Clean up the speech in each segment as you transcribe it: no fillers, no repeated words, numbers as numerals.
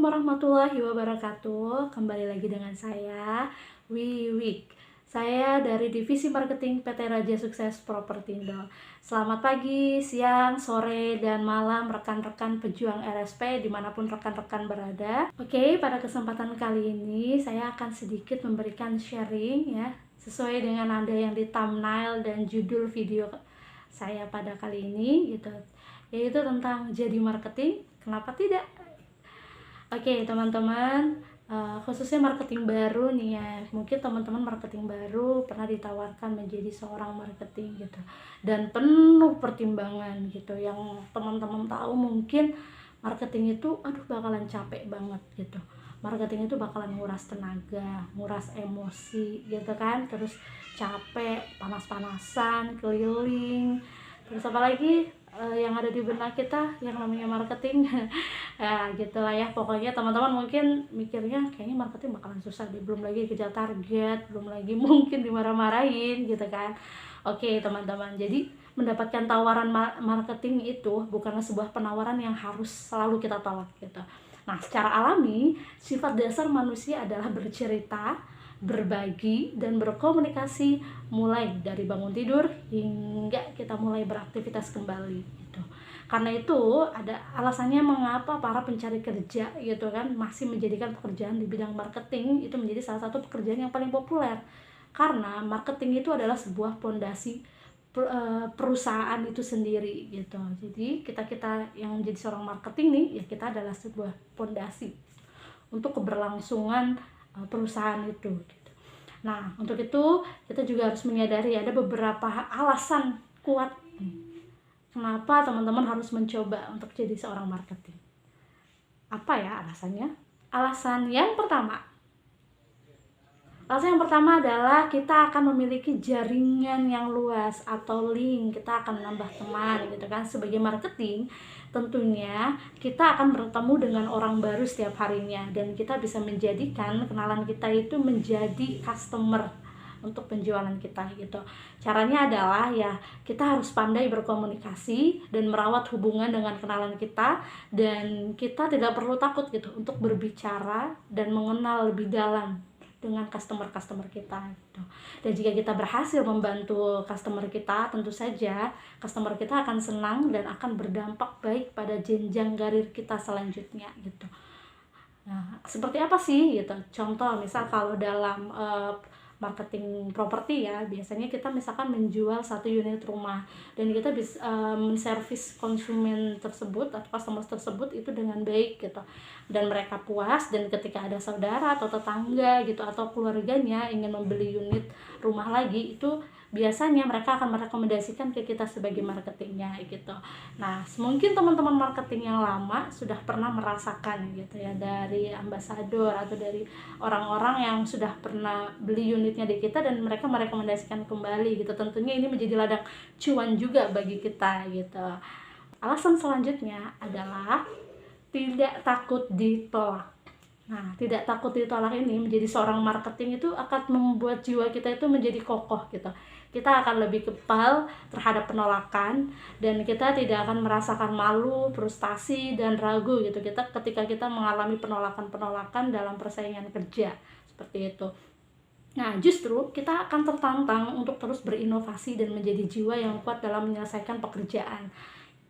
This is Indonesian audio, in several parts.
Assalamualaikum warahmatullahi wabarakatuh. Kembali lagi dengan saya, Wiwik. Saya dari Divisi Marketing PT Raja Sukses Propertindo. Selamat pagi, siang, sore, dan malam rekan-rekan pejuang RSP dimanapun rekan-rekan berada. Oke, pada kesempatan kali ini saya akan sedikit memberikan sharing ya, sesuai dengan nada yang di thumbnail dan judul video saya pada kali ini gitu, yaitu tentang jadi marketing, kenapa tidak? Oke teman-teman, khususnya marketing baru nih ya, mungkin teman-teman marketing baru pernah ditawarkan menjadi seorang marketing gitu, dan penuh pertimbangan gitu. Yang teman-teman tahu mungkin marketing itu bakalan capek banget gitu. Marketing itu bakalan nguras tenaga, nguras emosi gitu kan, terus capek, panas-panasan, keliling, terus apalagi yang ada di benak kita yang namanya marketing. Ya gitulah ya, pokoknya teman-teman mungkin mikirnya kayaknya marketing bakalan susah deh, belum lagi kejar target, belum lagi mungkin dimarah-marahin gitu kan. Oke teman-teman, jadi mendapatkan tawaran marketing itu bukanlah sebuah penawaran yang harus selalu kita tolak gitu. Nah, secara alami sifat dasar manusia adalah bercerita, berbagi, dan berkomunikasi mulai dari bangun tidur hingga kita mulai beraktivitas kembali gitu. Karena itu ada alasannya mengapa para pencari kerja gitu kan masih menjadikan pekerjaan di bidang marketing itu menjadi salah satu pekerjaan yang paling populer. Karena marketing itu adalah sebuah pondasi perusahaan itu sendiri gitu. Jadi kita yang menjadi seorang marketing nih ya, kita adalah sebuah pondasi untuk keberlangsungan perusahaan itu gitu. Nah, untuk itu kita juga harus menyadari ada beberapa alasan kuat kenapa teman-teman harus mencoba untuk jadi seorang marketing. Apa ya alasannya? Alasan yang pertama adalah kita akan memiliki jaringan yang luas atau link, kita akan menambah teman gitu kan. Sebagai marketing tentunya kita akan bertemu dengan orang baru setiap harinya, dan kita bisa menjadikan kenalan kita itu menjadi customer untuk penjualan kita gitu. Caranya adalah ya kita harus pandai berkomunikasi dan merawat hubungan dengan kenalan kita, dan kita tidak perlu takut gitu untuk berbicara dan mengenal lebih dalam dengan customer kita gitu. Dan jika kita berhasil membantu customer kita, tentu saja customer kita akan senang dan akan berdampak baik pada jenjang karir kita selanjutnya gitu. Nah, seperti apa sih gitu? Contoh misal kalau dalam marketing properti ya, biasanya kita misalkan menjual satu unit rumah dan kita bisa menservis konsumen tersebut atau customer tersebut itu dengan baik gitu, dan mereka puas, dan ketika ada saudara atau tetangga gitu atau keluarganya ingin membeli unit rumah lagi, itu biasanya mereka akan merekomendasikan ke kita sebagai marketingnya gitu. Nah, mungkin teman-teman marketing yang lama sudah pernah merasakan gitu ya, dari ambasador atau dari orang-orang yang sudah pernah beli unitnya di kita dan mereka merekomendasikan kembali gitu. Tentunya ini menjadi ladang cuan juga bagi kita gitu. Alasan selanjutnya adalah tidak takut ditolak. Nah, tidak takut ditolak ini menjadi seorang marketing itu akan membuat jiwa kita itu menjadi kokoh gitu. Kita akan lebih kebal terhadap penolakan, dan kita tidak akan merasakan malu, frustasi, dan ragu gitu ketika kita mengalami penolakan-penolakan dalam persaingan kerja seperti itu. Nah, justru kita akan tertantang untuk terus berinovasi dan menjadi jiwa yang kuat dalam menyelesaikan pekerjaan.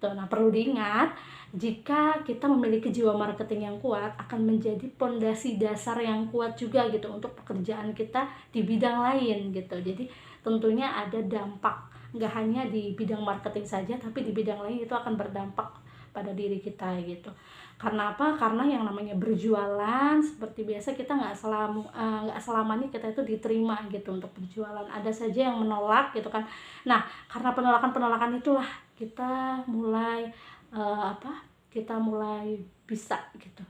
Nah, perlu diingat, jika kita memiliki jiwa marketing yang kuat, akan menjadi pondasi dasar yang kuat juga gitu untuk pekerjaan kita di bidang lain gitu. Jadi tentunya ada dampak, nggak hanya di bidang marketing saja, tapi di bidang lain itu akan berdampak pada diri kita gitu. Karena apa? Karena yang namanya berjualan seperti biasa, kita nggak selamanya kita itu diterima gitu untuk berjualan. Ada saja yang menolak gitu kan. Nah, karena penolakan itulah kita mulai kita mulai bisa gitu.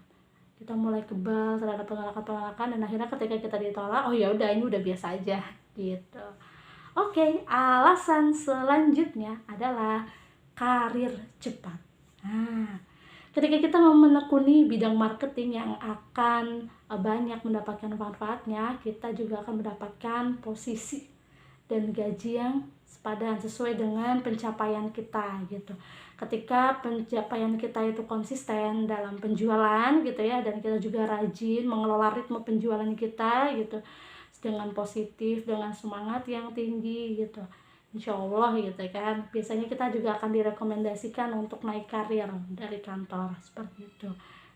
Kita mulai kebal terhadap penolakan-penolakan, dan akhirnya ketika kita ditolak, oh ya udah, ini udah biasa aja gitu. Oke, alasan selanjutnya adalah karir cepat. Nah, ketika kita menekuni bidang marketing yang akan banyak mendapatkan manfaatnya, kita juga akan mendapatkan posisi dan gaji yang sepadan sesuai dengan pencapaian kita gitu. ketika pencapaian kita itu konsisten dalam penjualan gitu ya, dan kita juga rajin mengelola ritme penjualan kita gitu dengan positif, dengan semangat yang tinggi gitu, insya Allah gitu kan, biasanya kita juga akan direkomendasikan untuk naik karir dari kantor seperti itu.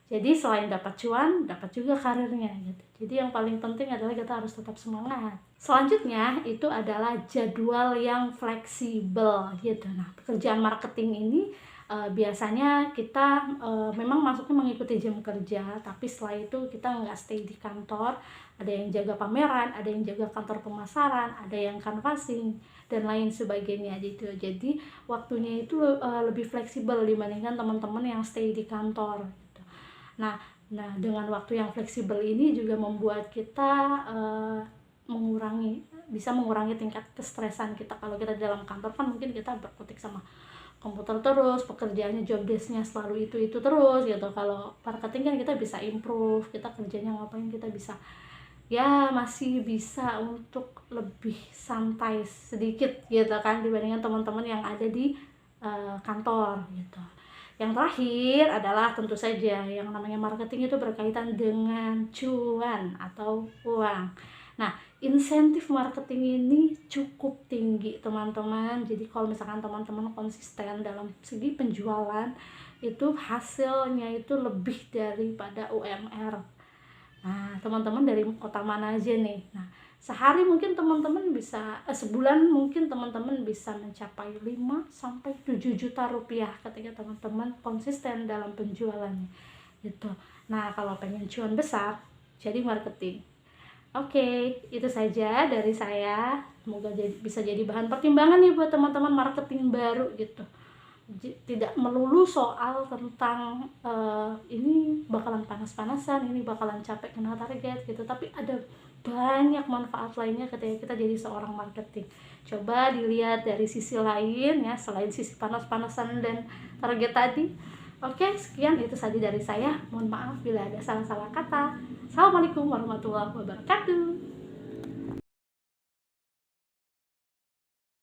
Jadi selain dapat cuan, dapat juga karirnya gitu. Jadi yang paling penting adalah kita harus tetap semangat. Selanjutnya itu adalah jadwal yang fleksibel gitu. Nah, pekerjaan marketing ini biasanya kita memang masuknya mengikuti jam kerja, tapi setelah itu kita nggak stay di kantor. Ada yang jaga pameran, ada yang jaga kantor pemasaran, ada yang canvassing dan lain sebagainya gitu. Jadi waktunya itu lebih fleksibel dibandingkan teman-teman yang stay di kantor. Nah, dengan waktu yang fleksibel ini juga membuat kita bisa mengurangi tingkat kestresan kita. Kalau kita di dalam kantor kan mungkin kita berkutik sama komputer terus, pekerjaannya job desk-nya selalu itu terus gitu. Kalau marketing kan kita bisa improve, kita kerjanya ngapain, kita bisa ya masih bisa untuk lebih santai sedikit gitu kan dibandingkan teman-teman yang ada di kantor gitu. Yang terakhir adalah tentu saja yang namanya marketing itu berkaitan dengan cuan atau uang. Nah, insentif marketing ini cukup tinggi teman-teman. Jadi kalau misalkan teman-teman konsisten dalam segi penjualan, itu hasilnya itu lebih daripada UMR. Nah, teman-teman dari kota mana aja nih? Nah, sehari mungkin teman-teman bisa sebulan mungkin teman-teman bisa mencapai 5 sampai 7 juta rupiah ketika teman-teman konsisten dalam penjualannya gitu. Nah, kalau pengen cuan besar, jadi marketing. Oke, itu saja dari saya. Semoga bisa jadi bahan pertimbangan nih buat teman-teman marketing baru gitu. Tidak melulu soal tentang ini bakalan panas-panasan, ini bakalan capek kena target gitu, tapi ada banyak manfaat lainnya ketika kita jadi seorang marketing. Coba dilihat dari sisi lain ya, selain sisi panas-panasan dan target tadi. Oke, sekian itu saja dari saya. Mohon maaf bila ada salah-salah kata. Assalamualaikum warahmatullahi wabarakatuh.